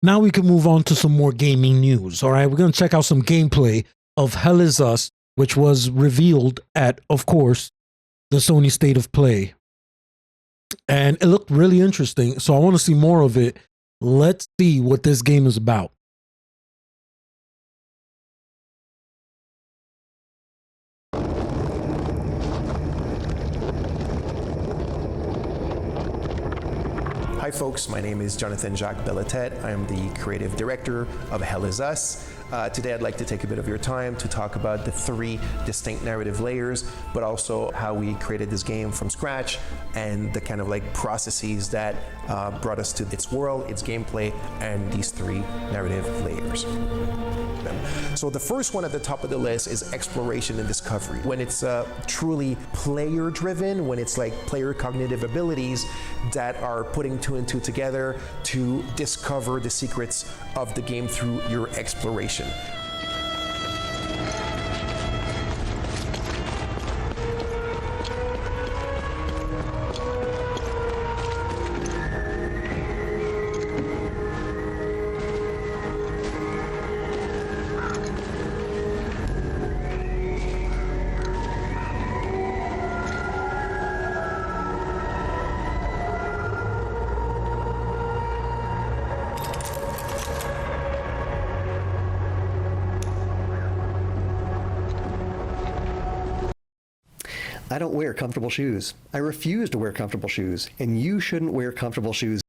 Now we can move on to some more gaming news. All right, we're going to check out some gameplay of Hell Is Us, which was revealed at, of course, the Sony State of Play. And it looked really interesting, so I want to see more of it. Let's see what this game is about. Hi folks, my name is Jonathan Jacques Bellatet. I am the creative director of Hell Is Us. Today I'd like to take a bit of your time to talk about the 3 distinct narrative layers, but also how we created this game from scratch and the kind of like processes that brought us to its world, its gameplay, and these 3 narrative layers. So the first one at the top of the list is exploration and discovery. When it's truly player driven, when it's like player cognitive abilities that are putting 2 and 2 together to discover the secrets of the game through your exploration. I don't wear comfortable shoes. I refuse to wear comfortable shoes, and you shouldn't wear comfortable shoes.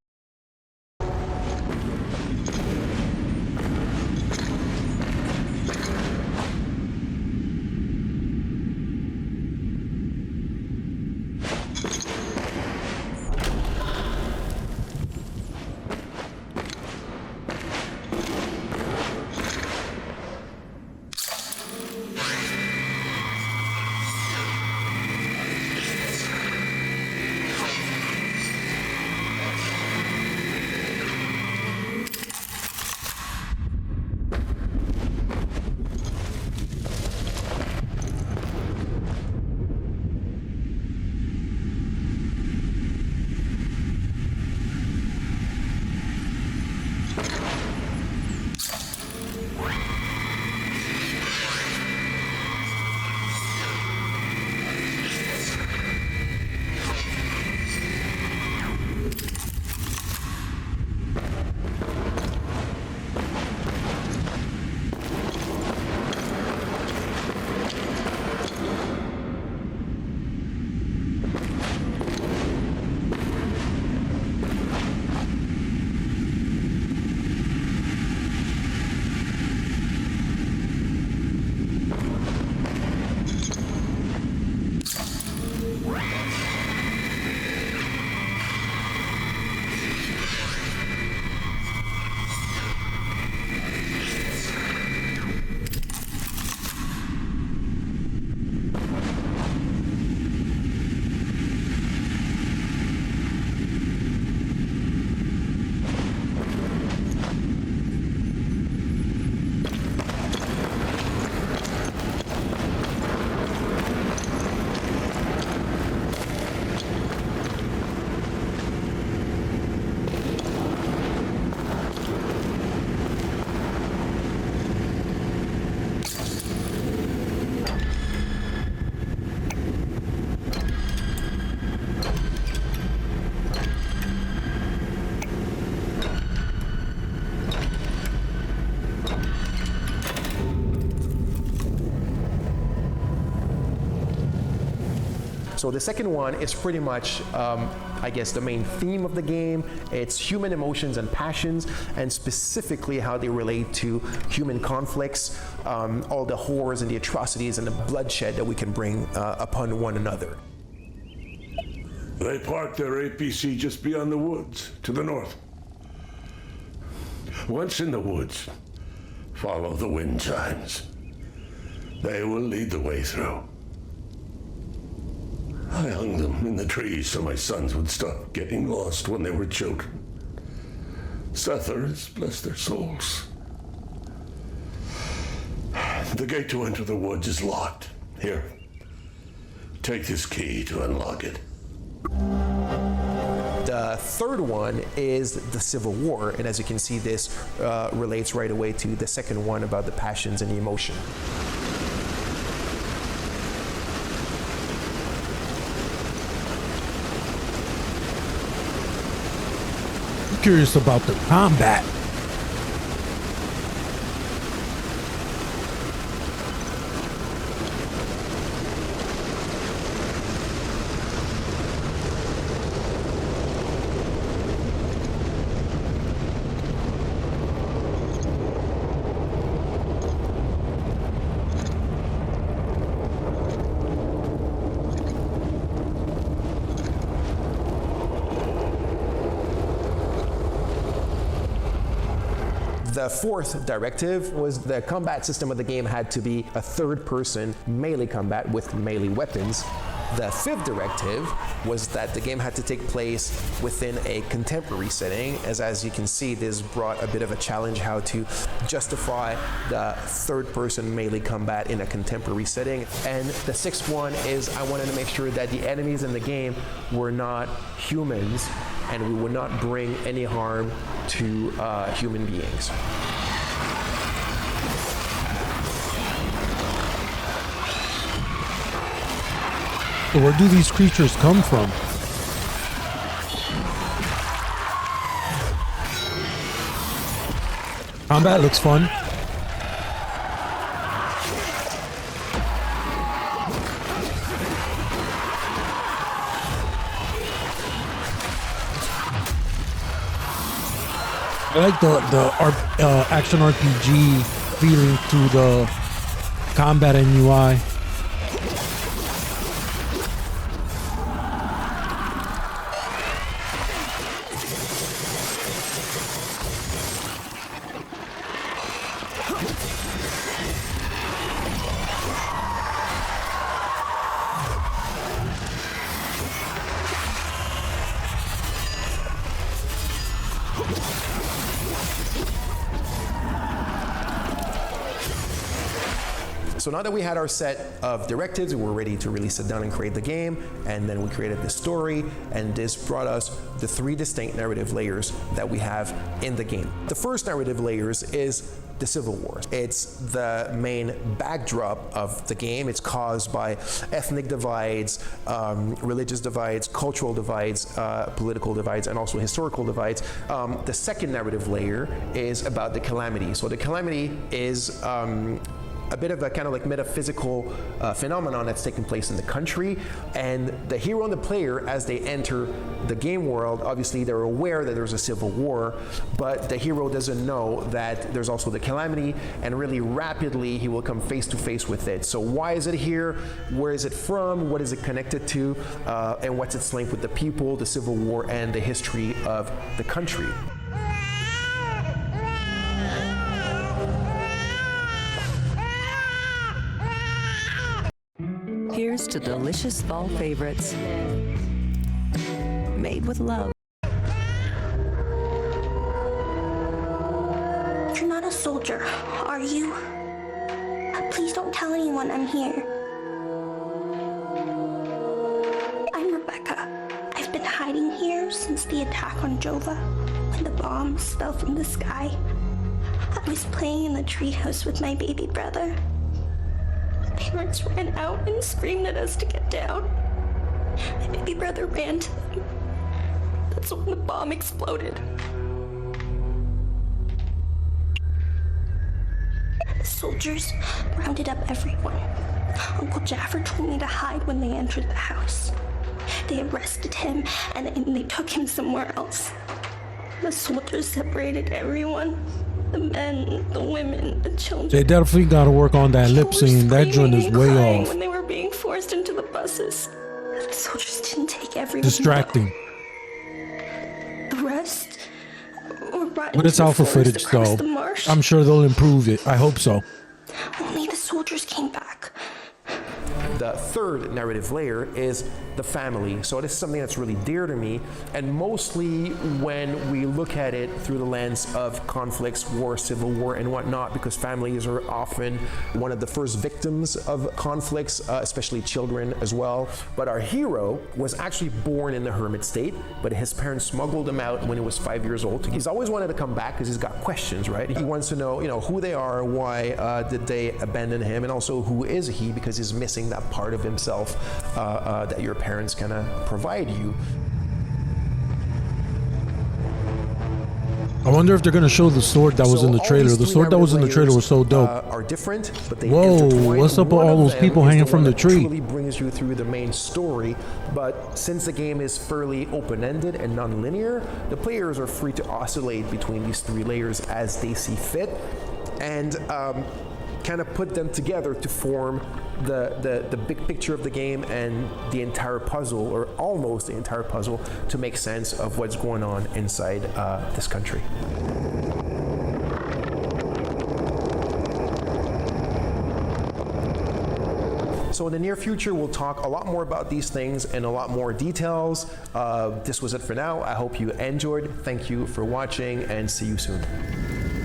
So the second one is pretty much, I guess, the main theme of the game. It's human emotions and passions, and specifically how they relate to human conflicts, all the horrors and the atrocities and the bloodshed that we can bring upon one another. They parked their APC just beyond the woods, to the north. Once in the woods, follow the wind chimes. They will lead the way through. I hung them in the trees so my sons would stop getting lost when they were children. Sethlers, bless their souls. The gate to enter the woods is locked. Here, take this key to unlock it. The third one is the Civil War, and as you can see, this relates right away to the second one about the passions and the emotion. I'm curious about the combat. The fourth directive was the combat system of the game had to be a third-person melee combat with melee weapons. The fifth directive was that the game had to take place within a contemporary setting, as you can see, this brought a bit of a challenge how to justify the third-person melee combat in a contemporary setting. And the sixth one is I wanted to make sure that the enemies in the game were not humans and we would not bring any harm to human beings. So where do these creatures come from? Combat looks fun. I like the action RPG feeling through the combat and UI. So now that we had our set of directives, we were ready to really sit down and create the game, and then we created the story, and this brought us the three distinct narrative layers that we have in the game. The first narrative layers is the Civil War. It's the main backdrop of the game. It's caused by ethnic divides, religious divides, cultural divides, political divides, and also historical divides. The second narrative layer is about the calamity. So the calamity is a bit of a kind of like metaphysical phenomenon that's taking place in the country, and the hero and the player, as they enter the game world, obviously they're aware that there's a civil war, but the hero doesn't know that there's also the calamity, and really rapidly he will come face to face with it. So why is it here? Where is it from? What is it connected to? And what's its link with the people, the civil war, and the history of the country? Here's to delicious fall favorites made with love. You're not a soldier, are you? Please don't tell anyone I'm here. I'm Rebecca. I've been hiding here since the attack on Jova, when the bombs fell from the sky. I was playing in the treehouse with my baby brother. Parents ran out and screamed at us to get down. My baby brother ran to them. That's when the bomb exploded. The soldiers rounded up everyone. Uncle Jaffer told me to hide when they entered the house. They arrested him and they took him somewhere else. The soldiers separated everyone. The men, the women, the children. They definitely got to work on that lip syncing. That joint is way off. When they were being forced into the buses, the soldiers didn't take everyone. Distracting. The rest were brought But it's alpha footage, though. I'm sure they'll improve it. I hope so. Only the soldiers came back. The third narrative layer is the family. So this is something that's really dear to me, and mostly when we look at it through the lens of conflicts, war, civil war, and whatnot, because families are often one of the first victims of conflicts, especially children as well. But our hero was actually born in the hermit state, but his parents smuggled him out when he was 5 years old. He's always wanted to come back because he's got questions, right? He wants to know, who they are, why did they abandon him, and also who is he, because he's missing that part of himself that your parents kind of provide you. I wonder if they're gonna show the sword that was in the trailer. The sword that was in the trailer was so dope. Are different, but they Whoa, intertwine. what's up with One all of those them people is hanging the from one the that tree? truly brings you through the main story, but since the game is fairly open-ended and non-linear, the players are free to oscillate between these three layers as they see fit, and kind of put them together to form the big picture of the game and the entire puzzle, or almost the entire puzzle, to make sense of what's going on inside this country. So in the near future, we'll talk a lot more about these things and a lot more details. This was it for now. I hope you enjoyed. Thank you for watching, and see you soon.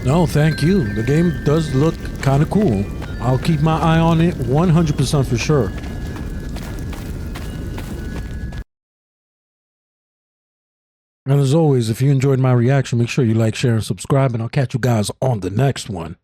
No, thank you. The game does look kind of cool. I'll keep my eye on it 100% for sure. And as always, if you enjoyed my reaction, make sure you like, share, and subscribe, and I'll catch you guys on the next one.